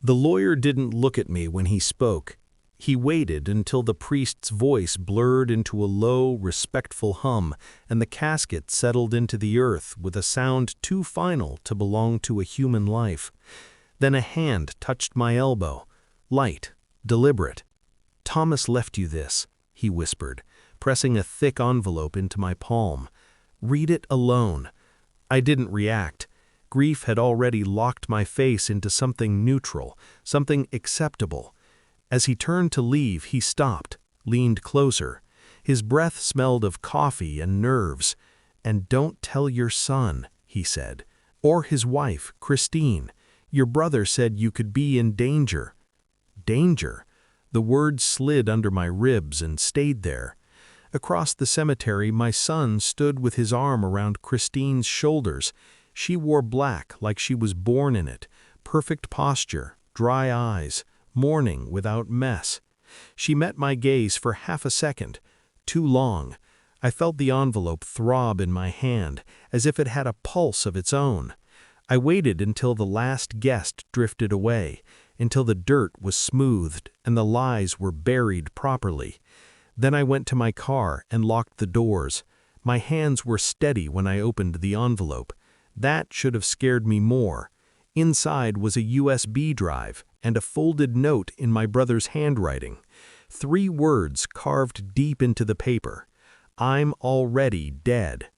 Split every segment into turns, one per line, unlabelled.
The lawyer didn't look at me when he spoke. He waited until the priest's voice blurred into a low, respectful hum, and the casket settled into the earth with a sound too final to belong to a human life. Then a hand touched my elbow, light, deliberate. "Thomas left you this," he whispered, pressing a thick envelope into my palm. "Read it alone." I didn't react. Grief had already locked my face into something neutral, something acceptable. As he turned to leave, he stopped, leaned closer. His breath smelled of coffee and nerves. "And don't tell your son," he said, "or his wife, Christine. Your brother said you could be in danger." Danger? The word slid under my ribs and stayed there. Across the cemetery, my son stood with his arm around Christine's shoulders. She wore black like she was born in it, perfect posture, dry eyes, mourning without mess. She met my gaze for half a second, too long. I felt the envelope throb in my hand, as if it had a pulse of its own. I waited until the last guest drifted away, until the dirt was smoothed and the lies were buried properly. Then I went to my car and locked the doors. My hands were steady when I opened the envelope. That should have scared me more. Inside was a USB drive and a folded note in my brother's handwriting. 3 words carved deep into the paper. "I'm already dead."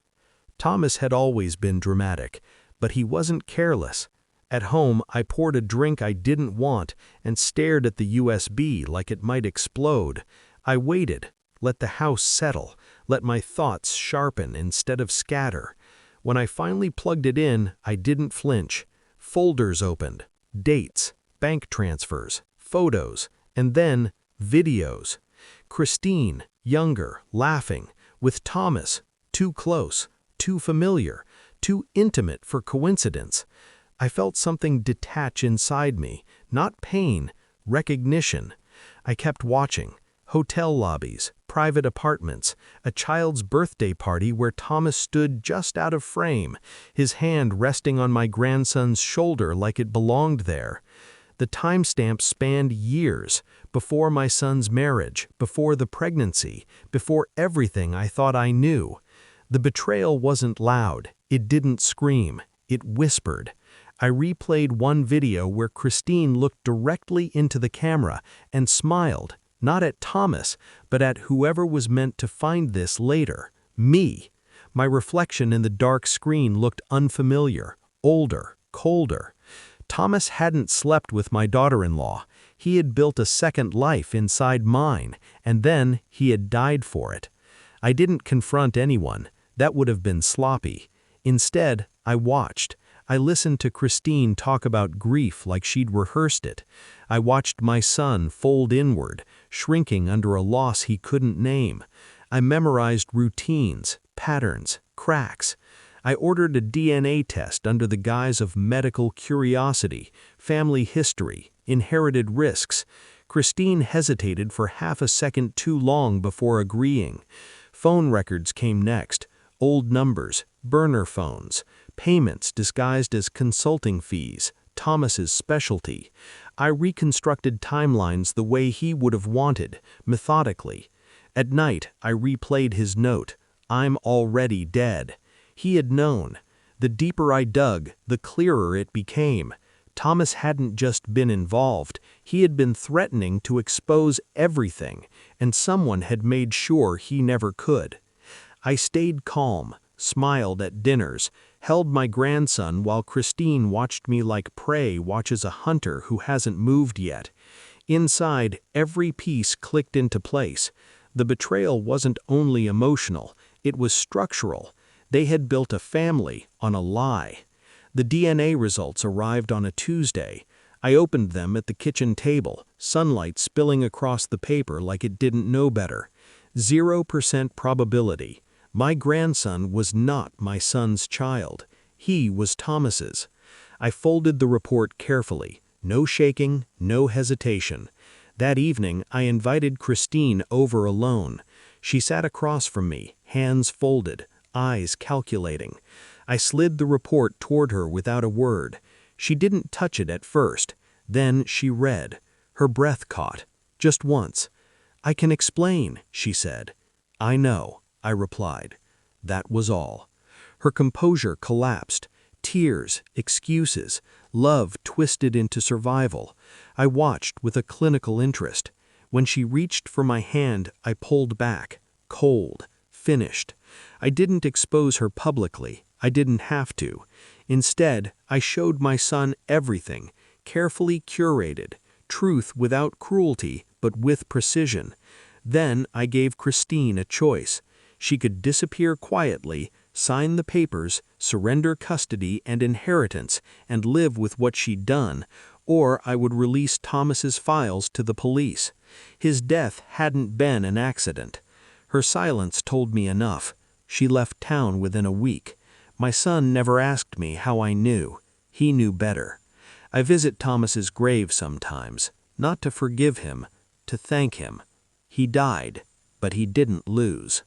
Thomas had always been dramatic, but he wasn't careless. At home, I poured a drink I didn't want and stared at the USB like it might explode. I waited, let the house settle, let my thoughts sharpen instead of scatter. When I finally plugged it in, I didn't flinch. Folders opened, dates, bank transfers, photos, and then videos. Christine, younger, laughing, with Thomas, too close, too familiar, too intimate for coincidence. I felt something detach inside me, not pain, recognition. I kept watching. Hotel lobbies, private apartments, a child's birthday party where Thomas stood just out of frame, his hand resting on my grandson's shoulder like it belonged there. The timestamp spanned years, before my son's marriage, before the pregnancy, before everything I thought I knew. The betrayal wasn't loud, it didn't scream, it whispered. I replayed one video where Christine looked directly into the camera and smiled, not at Thomas, but at whoever was meant to find this later, me. My reflection in the dark screen looked unfamiliar, older, colder. Thomas hadn't slept with my daughter-in-law. He had built a second life inside mine, and then he had died for it. I didn't confront anyone. That would have been sloppy. Instead, I watched. I listened to Christine talk about grief like she'd rehearsed it. I watched my son fold inward, shrinking under a loss he couldn't name. I memorized routines, patterns, cracks. I ordered a DNA test under the guise of medical curiosity, family history, inherited risks. Christine hesitated for half a second too long before agreeing. Phone records came next, old numbers, burner phones, payments disguised as consulting fees, Thomas's specialty. I reconstructed timelines the way he would have wanted, methodically. At night, I replayed his note, "I'm already dead." He had known. The deeper I dug, the clearer it became. Thomas hadn't just been involved, he had been threatening to expose everything, and someone had made sure he never could. I stayed calm, smiled at dinners, held my grandson while Christine watched me like prey watches a hunter who hasn't moved yet. Inside, every piece clicked into place. The betrayal wasn't only emotional, it was structural. They had built a family on a lie. The DNA results arrived on a Tuesday. I opened them at the kitchen table, sunlight spilling across the paper like it didn't know better. 0% probability. My grandson was not my son's child. He was Thomas's. I folded the report carefully. No shaking, no hesitation. That evening, I invited Christine over alone. She sat across from me, hands folded, eyes calculating. I slid the report toward her without a word. She didn't touch it at first. Then she read. Her breath caught. Just once. "I can explain," she said. "I know," I replied. That was all. Her composure collapsed. Tears, excuses, love twisted into survival. I watched with a clinical interest. When she reached for my hand, I pulled back, cold, finished. I didn't expose her publicly. I didn't have to. Instead, I showed my son everything, carefully curated, truth without cruelty, but with precision. Then I gave Christine a choice. She could disappear quietly, sign the papers, surrender custody and inheritance, and live with what she'd done, or I would release Thomas's files to the police. His death hadn't been an accident. Her silence told me enough. She left town within a week. My son never asked me how I knew. He knew better. I visit Thomas's grave sometimes, not to forgive him, to thank him. He died, but he didn't lose.